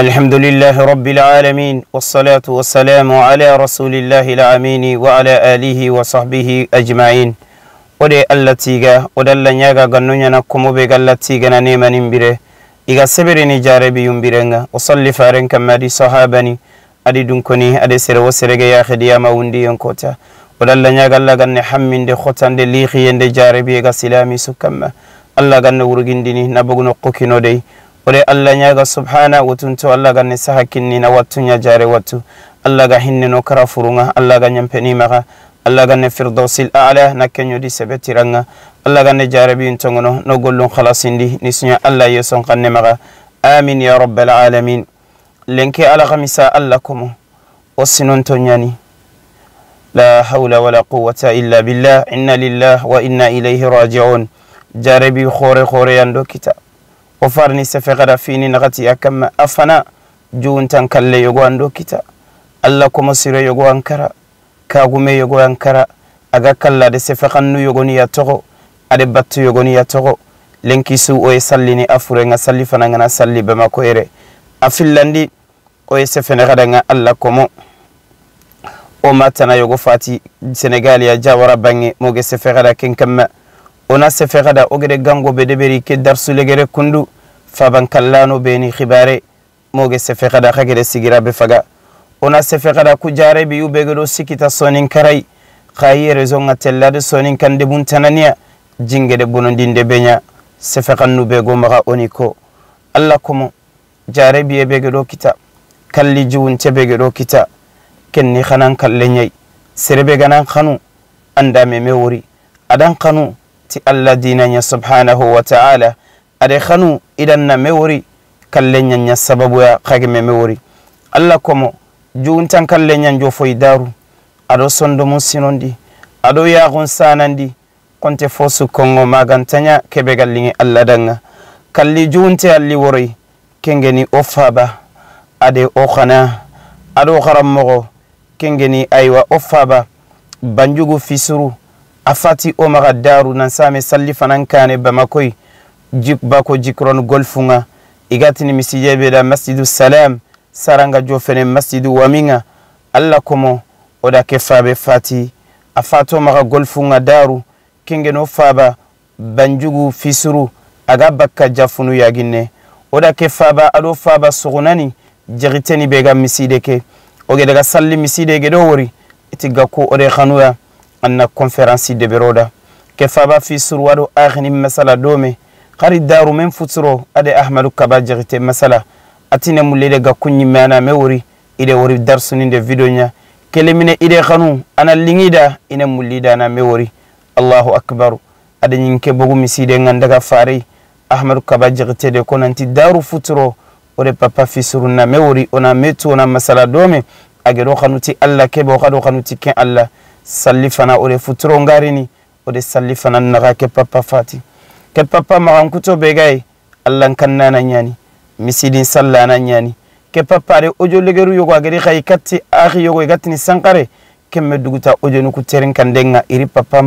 الحمد لله رب العالمين والصلاة والسلام على رسول الله الأمين وعلى آله وصحبه أجمعين ودي اللتيغا ودل نياغا غنونيا نكمو بغالتيغا نيما نمبره إغا سبرني جاربي يمبرنغا وصلي فارن كما دي صحابني أدي دنكني أدي سر وسرغ يا خدياما وندي ينكوتا ودل نياغا لغن حمين دي خوتان دي ليخي يندي جاربي إغا سلامي سكما الله غن ورغندني نبغنو قوكينو دي ore Allah nyaga subhana wutunto Allah ga nisa kinni na watunya jare watu Allah ga hinne no karafurunga Allah ga nyampeni maga Allah ga ne firdausil a'la nakenyo di sebetiranga Allah ga ne jarabi ntongono no gollon khalasindi nisunya Allah yeson kanne maga amin ya rabbal alamin lenke ala khamisa Allah kumu wasinon tonyani la hawla wala quwwata illa billah inna lillahi wa inna ilayhi raji'un jarabi khore yando kita وفارني سفقدا فيني نغتي أكما أفنا جون تنكالي يغو أندو كتا الله كما سيري يغو أنكرا كاغومي يغو أنكرا أغا كلا دي سفقنو يغوني يتغو أدي باتو يغوني يتغو لنكي سو ويساليني أفوري نغسالي فنغنا سالي بما كويري أفلاندي ويسفنغدا الله كما وماتنا يغو فاتي سنغاليا جاورا باني موغي سفقدا كنكما ona sefegada ogede gango bedeberi ke darsu legere kundu faban kallano beni khibare moge sefegada khagede sigira be faga ona sefegada ku jare bi ubegedo sikita sonin karai khayi rezonga tellade sonin kande buntanania jingede bonondinde benya sefegannu be go maga oniko alla komo jare bi begedo kita kalli juun tebegedo kita kenni khanan kallenyai serebe ganan khanu anda memewori adan khanu ti Allah dinanya subhanahu wa ta'ala ade khanu idan na mewori kallenya nya sababu ya khage mewori Allah komo juuntan kallenya njo foy daru ado sondo mun sinondi ado ya gon sanandi konte fosu kongo magantanya kebe gallingi Allah danga kalli juunte alli wori kengeni ofaba ade okhana ado kharammo kengeni aywa ofaba banjugu fisuru afati o maga daru nan same salli fanan kane bamakoi bako jikron golfunga igatini misijebe da masjidu salam saranga jofene masjidu waminga alla komo oda kefabe fati afato maga golfunga daru kengeno faba banjugu fisuru aga bakka jafunu yaginne oda kefaba ado faba sugunani jagiteni bega misideke oge daga salli misidege do wori itiga ko ode khanuya anna konferansi de beroda kefaba fi surwado akhni masala dome khari daru men futuro ade ahmadu kabajirite masala atine mulede ga kunni mana mewori ide wori darsuni de videonya kelemine ide khanu ana lingida ina mulida na mewori Allahu akbar ade nyinke bogu miside ngandaga fari ahmadu kabajirite de konanti daru futuro ode papa fi suruna mewori ona metu ona masala dome agero khanuti alla kebo khado khanuti ken alla salli fana ode futuro ngarini ode salli fana naga ke papa fati ke papa magankuto begay allan kannana nyani misidin sallana nyani ke papa de ojo legeru yogo agari khay katti akhi yogo gatini sankare kemme duguta ojo nuku terin kandenga iri papa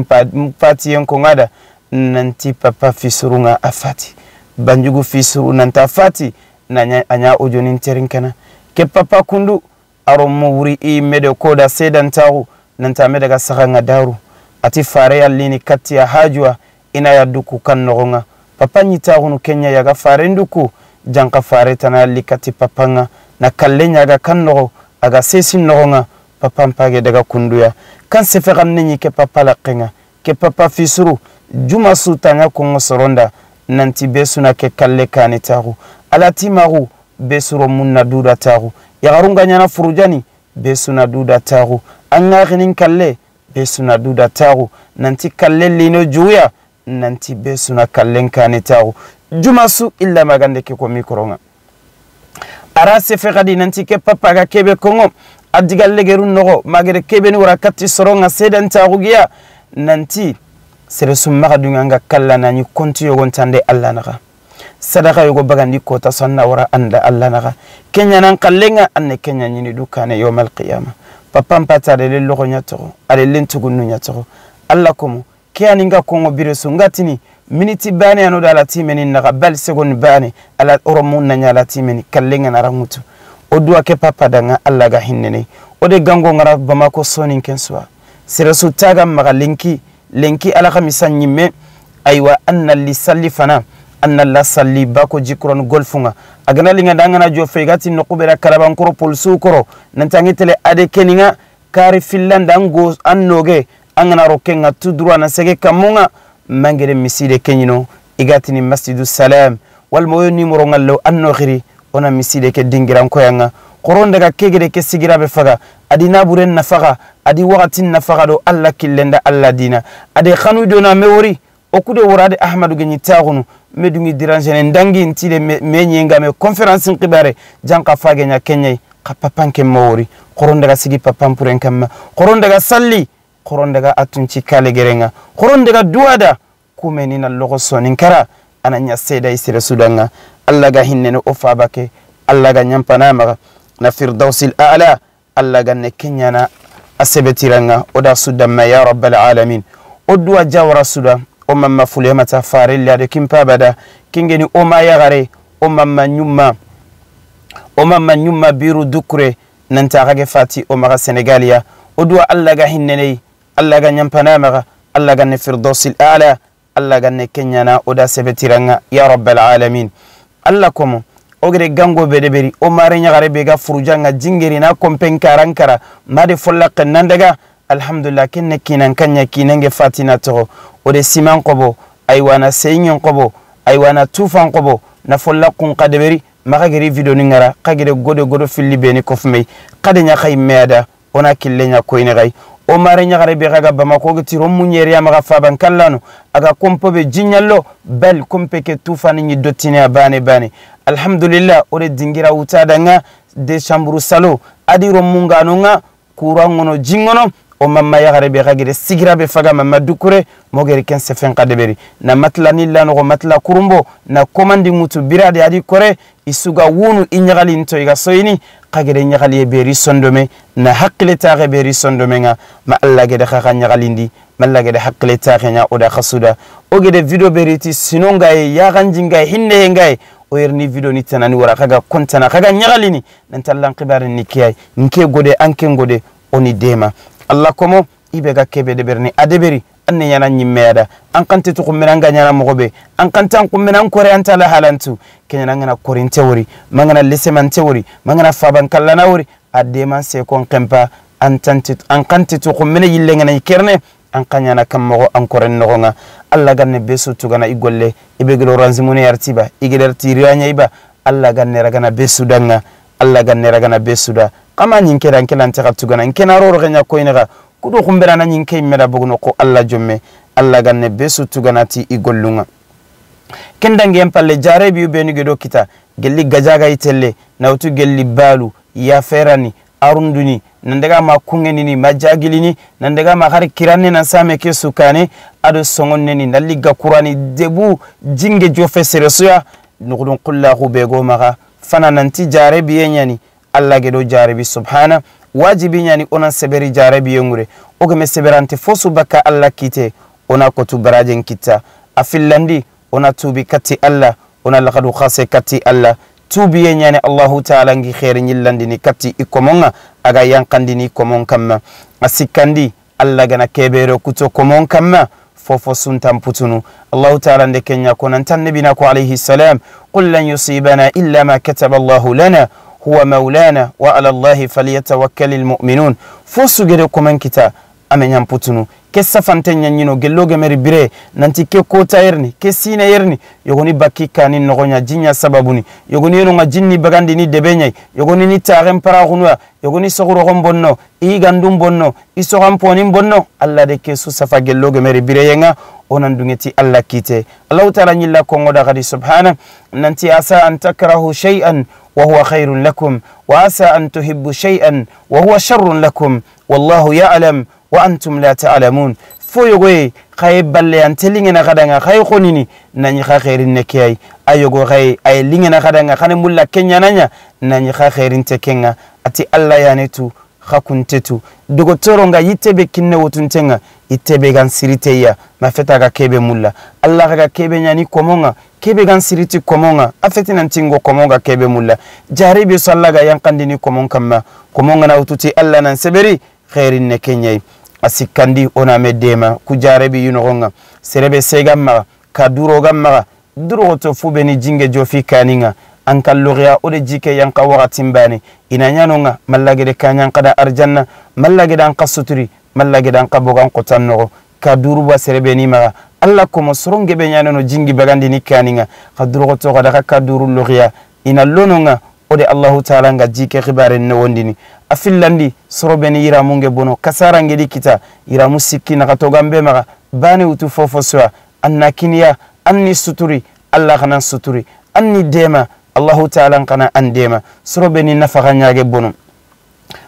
fati yanko ngada nanti papa fisurunga afati banjugu fisuru nanta fati nanya anya ojo nin terin kana ke papa kundu aromo wuri i mede koda sedan tawu nanta me daga sakanga daru ati fare yallini katti ya hajwa ina ya duku kan nogonga papa nyita hunu Kenya yaga fare nduku janka fare tanali katti papanga na kallenya ga kan nogo aga sesi nogonga papa mpage daga kunduya kan sefegan ninyi ke papa lakenga ke papa fisuru juma sutanya kongo soronda nanti besuna ke kalle kane tagu alati magu besuro munna duda tagu yagarunga nyana furujani besuna duda tagu angaginin kalle besuna duda tagu nanti kalle lino juya nanti besuna kallen kane tagu jumasu illa magande ke ko mikronga ara sefegadi nanti ke papa ga kebe kongo adigal legeru nogo magere kebe ni wara katti soronga sedan tagu giya nanti sere summa dunga kalla nani konti yogon tande alla naga sadaka yogo bagandi kota sonna wara anda alla naga kenya nan kallenga anne kenya nyini dukane yawmal qiyamah papa mpata de logo nyatoro ale lentugunnu nyatoro alla komo kianinga kongo biresu ngatini miniti bane anu da la timeni naga bal segon bane ala oromun nanya la timeni kallenga naramutu odua ke papa danga alla ga hinnene ode gango ngara bamako sonin kenswa sirasu taga maga lenki ala khamisan nyimme aywa anna li sallifana anna la salli bako jikron golfunga agana linga dangana jo fegati no kubera karaban koro polsu koro nantangi tele ade keninga kari finlanda ngo annoge angana rokenga tudura na sege kamunga mangere miside kenyino igatini masjidu salam wal moyo nimero ngallo anno khiri ona miside ke dingiran koyanga qoron daga kegede ke sigira be faga adi naburen nafaga adi waqatin nafaga do alla killenda alla dina ade khanu do na mewori okude worade ahmadu genyi taagunu medungi diranjene ndangi ntile menyenga me conference ngibare janka fage nya kenyai ka papanke mawori qoron daga sigi papam puren kamma qoron daga salli qoron daga atunci kale gerenga qoron daga duada kumeni na logo sonin kara ananya seda isira sudanga alla ga hinnene ofabake alla ga nyampana maga na firdausil a'la alla ga nekenyana asebetiranga oda sudamma ya rabbal alamin odwa jawra suda o mamma fulemata farilla de kimpa bada kingeni o ma yagare o mamma nyumma biru dukure nanta gage fati o maga senegalia odwa alla ga hinnene alla ga nyampana maga alla ga ne firdausil a'la alla ga nekenyana oda sebetiranga ya rabbal alamin alla komo ogre gango bedeberi o mare nyagare bega furujanga jingeri na kompen karankara made follaq nandaga alhamdulillah kenne kinan kanya kinenge fatina to ode siman qobo aywana seyinyon qobo aywana tufan qobo na follaqun qadeberi magageri video ningara kagere godo filli beni kofmey qadenya khaymeda ona killenya koyne gay o mare nyagare bega ga bamako gati romunyeri amaga faban kallano aga kompobe jinyallo bel kompeke tufani ni dotine bane alhamdulillah ore dingira utadanga de chamburu salo adi romunga nonga kurangono jingono o mamma yagare be gagire sigira be faga mamma dukure mogeri ken se fen kadeberi na matla nilla no matla kurumbo na komandi mutu birade adi kore isuga wunu inyagali nto iga soyini kagere nyagali be risondome na hakle taare be risondome nga ma alla gede khaga nyagalindi malla gede hakle taare nya oda khasuda o gede video beriti sinonga e yaganjinga hinne ngai o yerni video ni tanani wara kaga kontana kaga nyagalini nan tallan qibare ni kiyai nke gode anke gode oni dema Allah komo ibega kebe de berni adeberi anne yana nyimmeda an kante to kumena nganyana mogobe an kantan kumena kore antala halantu kenya ngana korinte wori mangana lesemante wori mangana faban kallana wori adema se kon kempa an kante to kumena yille ngana ikerne an kanyana kammo an koren nogonga Allah ganne besu tugana igolle ibegelo ranzimune yartiba igeder tiriyanya iba Allah ganne ragana besu danga Allah ganne ragana besuda kama nyinke dan kelan taka tugana nkena roro ganya koynaga kudo kumbera na nyinke meda bugno ko Allah jomme Allah ganne besu tugana ti igollunga kendange empalle jarebi ubeni gedo kita gelli gajaga itelle nawtu gelli balu ya ferani arunduni nandaga ma kungenini majagilini nandaga ma har kiranne na same ke sukane ado songonneni nalliga qurani debu jinge jofe seresuya nugudun qullahu bego maga fana nanti jarebi yenyani Allah gedo jarebi subhana wajibi nyani ona seberi jarebi yengure ogeme seberante fosu baka Allah kite ona kotu barajen kita afillandi ona tubi kati Allah ona laqadu khase kati Allah tubi yenyani Allahu ta'ala ngi khairi nyillandini kati ikomonga aga yankandini komon kamma asikandi Allah gana kebero kuto komon kamma fofo suntam putunu Allahu ta'ala nde kenya konan tan nabina ko alayhi salam qul lan yusibana illa ma kataba Allahu lana huwa maulana wa ala Allahi falyatawakkalul mu'minun fosu gede komon kita amenyam putunu ke safantenya nyino gelloge meri bire nanti ke kota yerni ke sina yerni yogoni bakika ni nogonya jinya sababuni yogoni no jinni bagandi ni debenya yogoni ni tarem paragunwa yogoni sogoro gombonno i gandum bonno i sogamponi bonno alla de ke su safa gelloge meri bire yenga onan dungeti alla kite Allah ta'ala nyilla ko ngoda gadi subhana nanti asa an takrahu shay'an wa huwa khairun lakum wa asa an tuhibbu shay'an wa huwa sharrun lakum wallahu ya'lam wa antum la ta'lamun foyogoy khay balle an telingena kadanga khay khonini nani kha khairin nekay ayogo khay ay lingena kadanga khane mulla kenya nanya nani kha khairin tekenga ati alla yanetu khakuntetu dogotoro nga yitebe kinne wotuntenga itebe gan siriteya mafeta ga kebe mulla Allah ga kebe nyani komonga kebe gan siriti komonga afeti nantingo komonga kebe mulla jaribi sallaga yankandini komon kamma komonga na ututi Allah nan seberi khairin ne kenyai asikandi ona medema ku jaribi yunonga serebe segama kaduro gamma duro to fubeni jinge jofi kaninga ankal lugya ode jike yanka waqatin bani ina nyanonga mallagede kanyan kada arjanna mallagede an qasuturi mallagede an qabogan qotanno ka duru ba serebe ni ma alla ko mosronge be nyanono jingi bagandi ni kaninga qadru to kada ka duru lugya ina lononga ode allah taala nga jike khibare no wondini afillandi sorobeni ira munge bono kasara ngedi kita ira musiki na to gambe ma bani utu fofo swa anna kiniya anni suturi allah kana suturi anni dema Allah ta'ala kana andema sorobeni nafaga nyage bono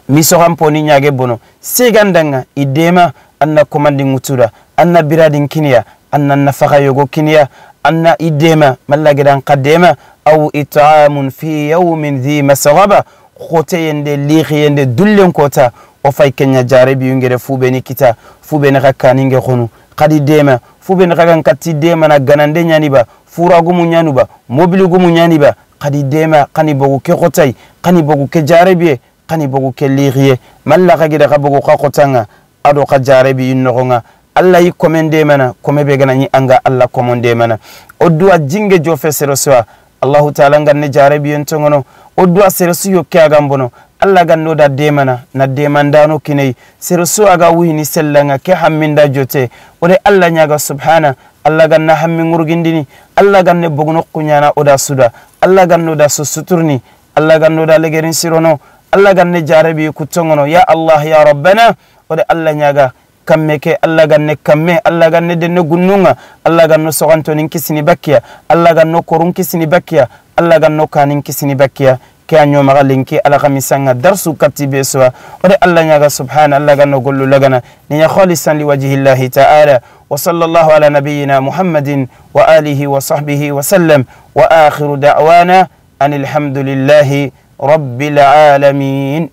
miso hamponi nyage bono segandanga idema anna komandi ngutura anna biradin kiniya anna nafaga yogo kiniya anna idema mallagidan qadema aw it'amun fi yawmin dhi masghaba khote yende lighi yende dullen kota o fay kenya jarabi yungere fubeni kita fubeni rakani nge khonu qadi dema fubeni ragan katti dema na ganande nyaniba furagumu nyanuba mobilugumu nyaniba qadi dema qani bogu ke khotay qani bogu ke jarabi qani bogu ke lighi malla gida qabogu qotanga ado qa jarabi yinnogonga Allah yi komende mana komebe ganani anga Allah komonde mana odua jinge jo fesero swa Allah ta'ala nganne jarabi yentongono odua seresu yokke agambono Allah ganno da demana na demandano kinai seresu aga wini sellanga ke hamminda jote ode Allah nyaga subhana Allah ganna hammin ngurgindini Allah ganne bogno kunyana oda suda Allah ganno da suturni Allah ganno da legerin sirono Allah ganne jarabi kutongono ya Allah ya rabbana ode Allah nyaga kamme ke Allah ganne kamme Allah ganne denne gunnunga Allah ganno soganto nin kisini bakkiya Allah ganno korun kisini bakkiya Allah ganno kanin kisini bakkiya ke anyo magalinki ala khamisanga darsu katibe so ode Allah nyaga subhana Allah ganno gollu lagana ni ya khalisan li wajhi Allah ta'ala wa sallallahu ala nabiyyina Muhammadin wa alihi wa sahbihi wa sallam wa akhiru da'wana anil hamdulillahi rabbil alamin.